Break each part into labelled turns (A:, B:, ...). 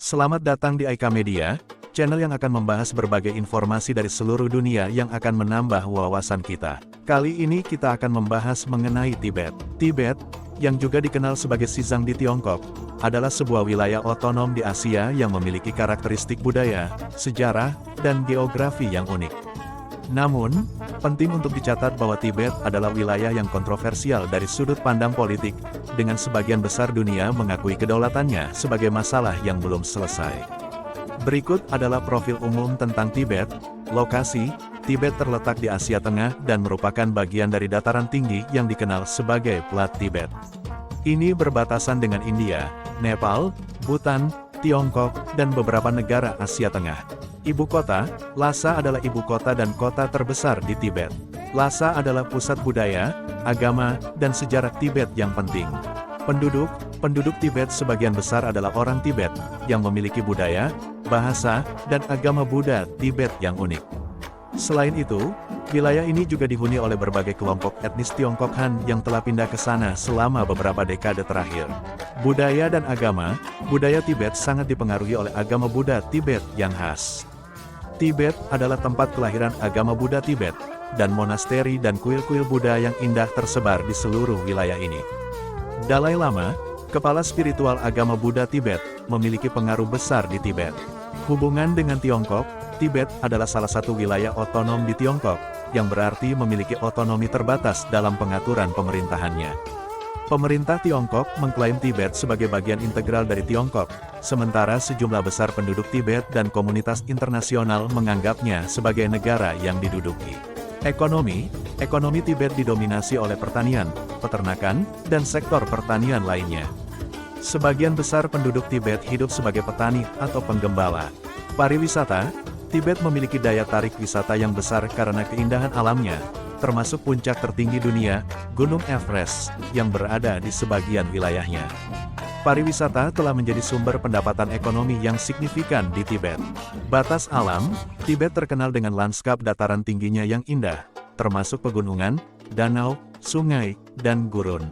A: Selamat datang di Aika Media, channel yang akan membahas berbagai informasi dari seluruh dunia yang akan menambah wawasan kita. Kali ini kita akan membahas mengenai Tibet. Tibet, yang juga dikenal sebagai Xizang di Tiongkok, adalah sebuah wilayah otonom di Asia yang memiliki karakteristik budaya, sejarah, dan geografi yang unik. Namun, penting untuk dicatat bahwa Tibet adalah wilayah yang kontroversial dari sudut pandang politik, dengan sebagian besar dunia mengakui kedaulatannya sebagai masalah yang belum selesai. Berikut adalah profil umum tentang Tibet. Lokasi, Tibet terletak di Asia Tengah dan merupakan bagian dari dataran tinggi yang dikenal sebagai Plat Tibet. Ini berbatasan dengan India, Nepal, Bhutan, Tiongkok, dan beberapa negara Asia Tengah. Ibu kota, Lhasa adalah ibu kota dan kota terbesar di Tibet. Lhasa adalah pusat budaya, agama, dan sejarah Tibet yang penting. Penduduk Tibet sebagian besar adalah orang Tibet, yang memiliki budaya, bahasa, dan agama Buddha Tibet yang unik. Selain itu, wilayah ini juga dihuni oleh berbagai kelompok etnis Tiongkok Han yang telah pindah ke sana selama beberapa dekade terakhir. Budaya dan agama, budaya Tibet sangat dipengaruhi oleh agama Buddha Tibet yang khas. Tibet adalah tempat kelahiran agama Buddha Tibet, dan monasteri dan kuil-kuil Buddha yang indah tersebar di seluruh wilayah ini. Dalai Lama, kepala spiritual agama Buddha Tibet, memiliki pengaruh besar di Tibet. Hubungan dengan Tiongkok, Tibet adalah salah satu wilayah otonom di Tiongkok, yang berarti memiliki otonomi terbatas dalam pengaturan pemerintahannya. Pemerintah Tiongkok mengklaim Tibet sebagai bagian integral dari Tiongkok, sementara sejumlah besar penduduk Tibet dan komunitas internasional menganggapnya sebagai negara yang diduduki. Ekonomi Tibet didominasi oleh pertanian, peternakan, dan sektor pertanian lainnya. Sebagian besar penduduk Tibet hidup sebagai petani atau penggembala. Pariwisata, Tibet memiliki daya tarik wisata yang besar karena keindahan alamnya, termasuk puncak tertinggi dunia, Gunung Everest, yang berada di sebagian wilayahnya. Pariwisata telah menjadi sumber pendapatan ekonomi yang signifikan di Tibet. Batas alam, Tibet terkenal dengan lanskap dataran tingginya yang indah, termasuk pegunungan, danau, sungai, dan gurun.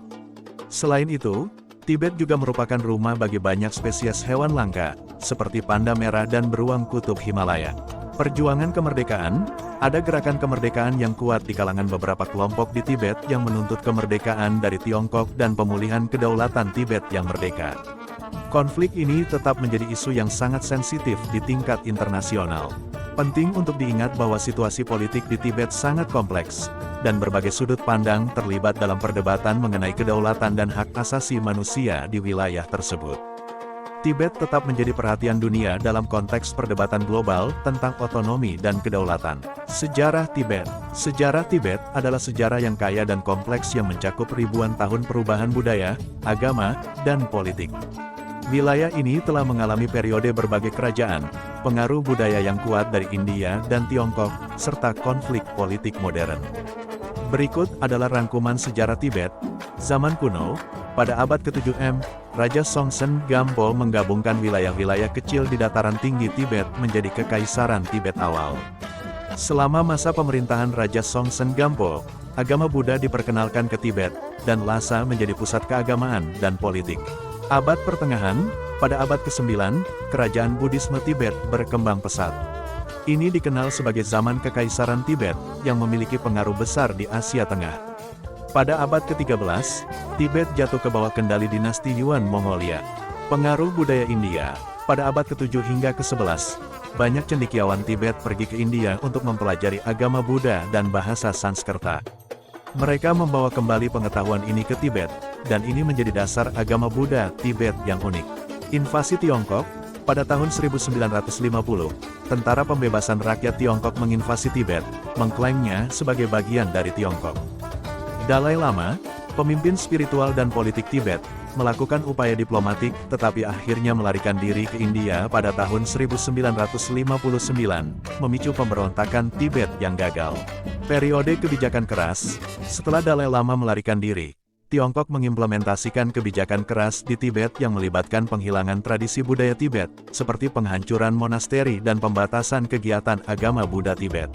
A: Selain itu, Tibet juga merupakan rumah bagi banyak spesies hewan langka, seperti panda merah dan beruang kutub Himalaya. Perjuangan kemerdekaan, ada gerakan kemerdekaan yang kuat di kalangan beberapa kelompok di Tibet yang menuntut kemerdekaan dari Tiongkok dan pemulihan kedaulatan Tibet yang merdeka. Konflik ini tetap menjadi isu yang sangat sensitif di tingkat internasional. Penting untuk diingat bahwa situasi politik di Tibet sangat kompleks, dan berbagai sudut pandang terlibat dalam perdebatan mengenai kedaulatan dan hak asasi manusia di wilayah tersebut. Tibet tetap menjadi perhatian dunia dalam konteks perdebatan global tentang otonomi dan kedaulatan. Sejarah Tibet adalah sejarah yang kaya dan kompleks yang mencakup ribuan tahun perubahan budaya, agama, dan politik. Wilayah ini telah mengalami periode berbagai kerajaan, pengaruh budaya yang kuat dari India dan Tiongkok, serta konflik politik modern. Berikut adalah rangkuman sejarah Tibet. Zaman kuno, pada abad ke-7 M, Raja Songtsen Gampo menggabungkan wilayah-wilayah kecil di dataran tinggi Tibet menjadi Kekaisaran Tibet awal. Selama masa pemerintahan Raja Songtsen Gampo, agama Buddha diperkenalkan ke Tibet, dan Lhasa menjadi pusat keagamaan dan politik. Abad Pertengahan, pada abad ke-9, kerajaan Buddhisme Tibet berkembang pesat. Ini dikenal sebagai zaman Kekaisaran Tibet, yang memiliki pengaruh besar di Asia Tengah. Pada abad ke-13, Tibet jatuh ke bawah kendali dinasti Yuan Mongolia. Pengaruh budaya India, pada abad ke-7 hingga ke-11, banyak cendekiawan Tibet pergi ke India untuk mempelajari agama Buddha dan bahasa Sanskerta. Mereka membawa kembali pengetahuan ini ke Tibet, dan ini menjadi dasar agama Buddha Tibet yang unik. Invasi Tiongkok, pada tahun 1950, Tentara Pembebasan Rakyat Tiongkok menginvasi Tibet, mengklaimnya sebagai bagian dari Tiongkok. Dalai Lama, pemimpin spiritual dan politik Tibet, melakukan upaya diplomatik tetapi akhirnya melarikan diri ke India pada tahun 1959, memicu pemberontakan Tibet yang gagal. Periode kebijakan keras, setelah Dalai Lama melarikan diri, Tiongkok mengimplementasikan kebijakan keras di Tibet yang melibatkan penghilangan tradisi budaya Tibet, seperti penghancuran monasteri dan pembatasan kegiatan agama Buddha Tibet.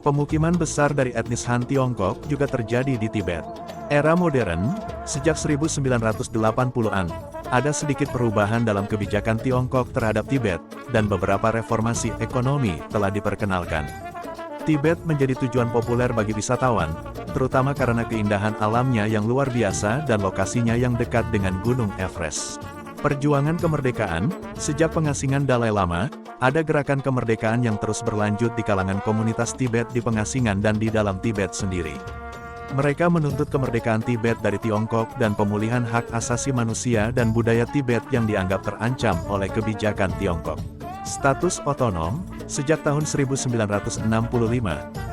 A: Pemukiman besar dari etnis Han Tiongkok juga terjadi di Tibet. Era modern, sejak 1980-an, ada sedikit perubahan dalam kebijakan Tiongkok terhadap Tibet, dan beberapa reformasi ekonomi telah diperkenalkan. Tibet menjadi tujuan populer bagi wisatawan, terutama karena keindahan alamnya yang luar biasa dan lokasinya yang dekat dengan Gunung Everest. Perjuangan kemerdekaan, sejak pengasingan Dalai Lama, ada gerakan kemerdekaan yang terus berlanjut di kalangan komunitas Tibet di pengasingan dan di dalam Tibet sendiri. Mereka menuntut kemerdekaan Tibet dari Tiongkok dan pemulihan hak asasi manusia dan budaya Tibet yang dianggap terancam oleh kebijakan Tiongkok. Status otonom, sejak tahun 1965,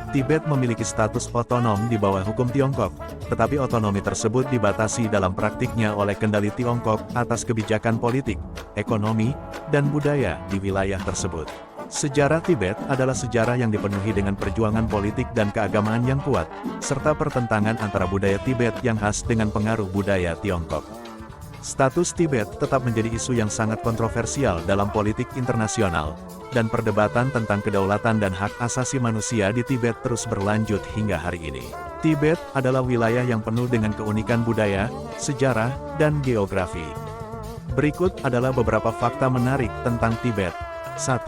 A: Tibet memiliki status otonom di bawah hukum Tiongkok, tetapi otonomi tersebut dibatasi dalam praktiknya oleh kendali Tiongkok atas kebijakan politik, ekonomi, dan budaya di wilayah tersebut. Sejarah Tibet adalah sejarah yang dipenuhi dengan perjuangan politik dan keagamaan yang kuat, serta pertentangan antara budaya Tibet yang khas dengan pengaruh budaya Tiongkok. Status Tibet tetap menjadi isu yang sangat kontroversial dalam politik internasional, dan perdebatan tentang kedaulatan dan hak asasi manusia di Tibet terus berlanjut hingga hari ini. Tibet adalah wilayah yang penuh dengan keunikan budaya, sejarah, dan geografi. Berikut adalah beberapa fakta menarik tentang Tibet. 1.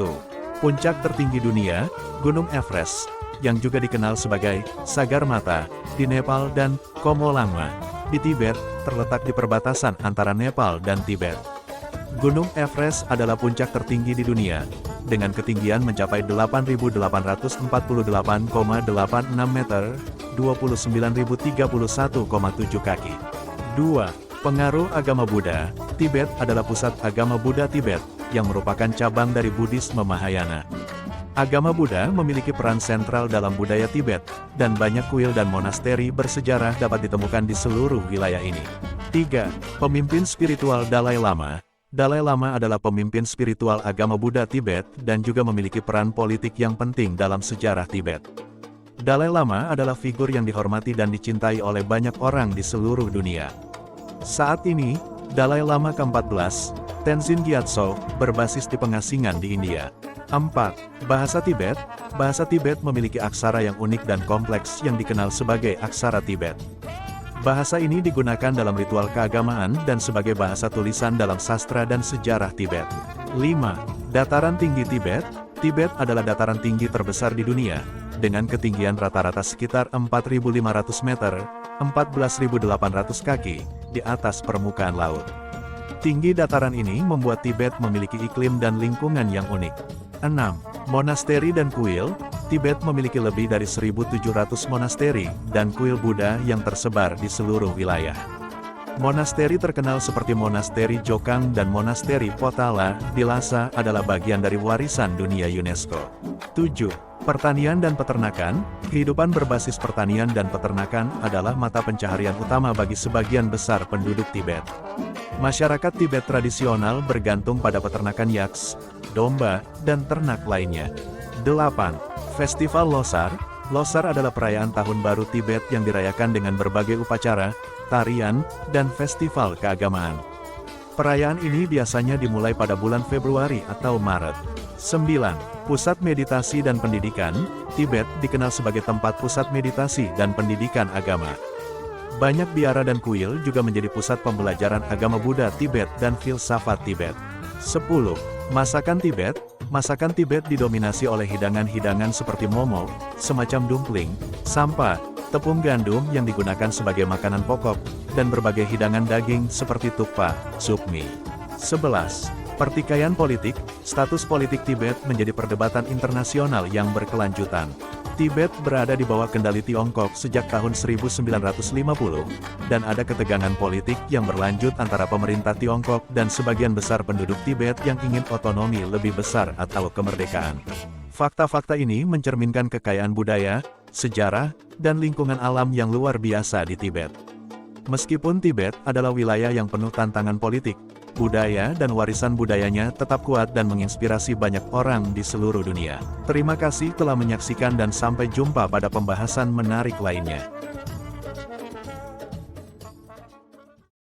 A: Puncak tertinggi dunia, Gunung Everest, yang juga dikenal sebagai Sagarmatha, di Nepal dan Komolangma, di Tibet, terletak di perbatasan antara Nepal dan Tibet. Gunung Everest adalah puncak tertinggi di dunia, dengan ketinggian mencapai 8.848,86 meter, 29.031,7 kaki. 2. Pengaruh agama Buddha, Tibet adalah pusat agama Buddha Tibet, yang merupakan cabang dari Buddhisme Mahayana. Agama Buddha memiliki peran sentral dalam budaya Tibet, dan banyak kuil dan monasteri bersejarah dapat ditemukan di seluruh wilayah ini. 3. Pemimpin spiritual Dalai Lama. Dalai Lama adalah pemimpin spiritual agama Buddha Tibet, dan juga memiliki peran politik yang penting dalam sejarah Tibet. Dalai Lama adalah figur yang dihormati dan dicintai oleh banyak orang di seluruh dunia. Saat ini, Dalai Lama ke-14, Tenzin Gyatso, berbasis di pengasingan di India. 4. Bahasa Tibet. Bahasa Tibet memiliki aksara yang unik dan kompleks yang dikenal sebagai aksara Tibet. Bahasa ini digunakan dalam ritual keagamaan dan sebagai bahasa tulisan dalam sastra dan sejarah Tibet. 5. Dataran tinggi Tibet. Tibet adalah dataran tinggi terbesar di dunia, dengan ketinggian rata-rata sekitar 4.500 meter, 14.800 kaki, di atas permukaan laut. Tinggi dataran ini membuat Tibet memiliki iklim dan lingkungan yang unik. 6. Monasteri dan kuil. Tibet memiliki lebih dari 1.700 monasteri dan kuil Buddha yang tersebar di seluruh wilayah. Monasteri terkenal seperti Monasteri Jokang dan Monasteri Potala di Lhasa adalah bagian dari warisan dunia UNESCO. 7. Pertanian dan peternakan. Kehidupan berbasis pertanian dan peternakan adalah mata pencaharian utama bagi sebagian besar penduduk Tibet. Masyarakat Tibet tradisional bergantung pada peternakan yaks, domba, dan ternak lainnya. 8. Festival Losar. Losar adalah perayaan tahun baru Tibet yang dirayakan dengan berbagai upacara, tarian, dan festival keagamaan. Perayaan ini biasanya dimulai pada bulan Februari atau Maret. 9. Pusat meditasi dan pendidikan. Tibet dikenal sebagai tempat pusat meditasi dan pendidikan agama. Banyak biara dan kuil juga menjadi pusat pembelajaran agama Buddha Tibet dan filsafat Tibet. 10. Masakan Tibet. Masakan Tibet didominasi oleh hidangan-hidangan seperti momo, semacam dumpling, sampa, tepung gandum yang digunakan sebagai makanan pokok, dan berbagai hidangan daging seperti tukpa, sup mie. 11. Pertikaian politik. Status politik Tibet menjadi perdebatan internasional yang berkelanjutan. Tibet berada di bawah kendali Tiongkok sejak tahun 1950, dan ada ketegangan politik yang berlanjut antara pemerintah Tiongkok dan sebagian besar penduduk Tibet yang ingin otonomi lebih besar atau kemerdekaan. Fakta-fakta ini mencerminkan kekayaan budaya, sejarah, dan lingkungan alam yang luar biasa di Tibet. Meskipun Tibet adalah wilayah yang penuh tantangan politik, budaya dan warisan budayanya tetap kuat dan menginspirasi banyak orang di seluruh dunia. Terima kasih telah menyaksikan dan sampai jumpa pada pembahasan menarik lainnya.